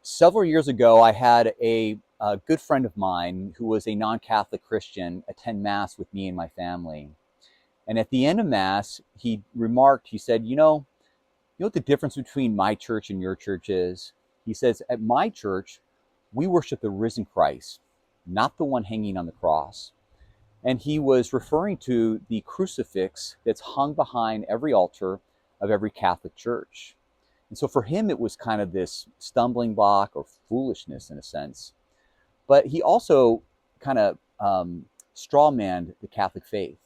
Several years ago, I had a good friend of mine who was a non-Catholic Christian attend Mass with me and my family. And at the end of Mass, he remarked, he said, you know what the difference between my church and your church is? He says, at my church, we worship the risen Christ, not the one hanging on the cross. And he was referring to the crucifix that's hung behind every altar of every Catholic church. And so for him, it was kind of this stumbling block or foolishness in a sense. But he also kind of strawmanned the Catholic faith,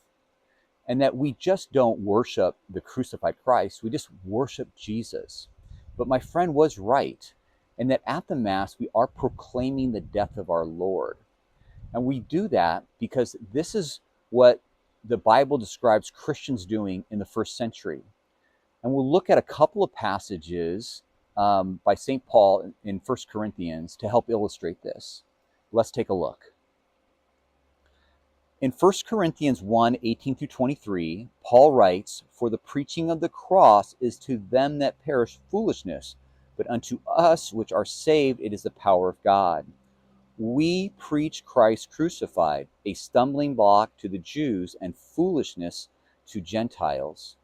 and that we just don't worship the crucified Christ, we just worship Jesus. But my friend was right, and that at the Mass, we are proclaiming the death of our Lord. And we do that because this is what the Bible describes Christians doing in the first century. And we'll look at a couple of passages by St. Paul in 1 Corinthians to help illustrate this. Let's take a look. In 1 Corinthians 1, 18 through 23, Paul writes, "For the preaching of the cross is to them that perish foolishness, but unto us which are saved it is the power of God. We preach Christ crucified, a stumbling block to the Jews and foolishness to Gentiles."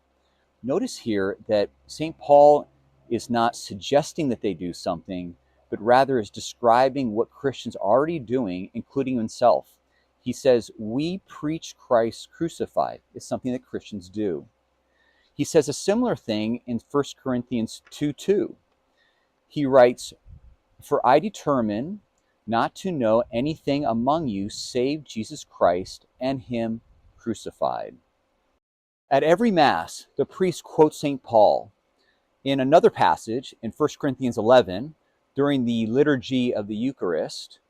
Notice here that St. Paul is not suggesting that they do something, but rather is describing what Christians are already doing, including himself. He says, we preach Christ crucified. It's something that Christians do. He says a similar thing in 1 Corinthians 2:2. He writes, "For I determine not to know anything among you save Jesus Christ and him crucified." At every Mass, the priest quotes St. Paul. In another passage, in 1 Corinthians 11, during the liturgy of the Eucharist,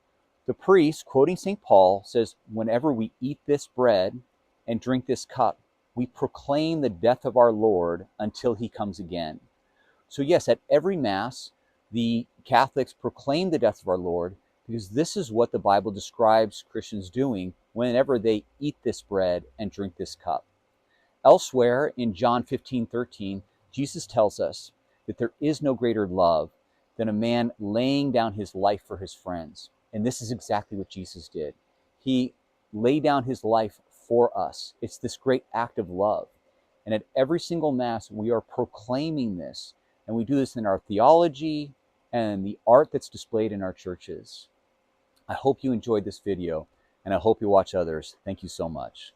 the priest, quoting St. Paul, says, "Whenever we eat this bread and drink this cup, we proclaim the death of our Lord until he comes again." So yes, at every Mass, the Catholics proclaim the death of our Lord because this is what the Bible describes Christians doing whenever they eat this bread and drink this cup. Elsewhere in John 15:13, Jesus tells us that there is no greater love than a man laying down his life for his friends. And this is exactly what Jesus did. He laid down his life for us. It's this great act of love. And at every single Mass, we are proclaiming this. And we do this in our theology and the art that's displayed in our churches. I hope you enjoyed this video, and I hope you watch others. Thank you so much.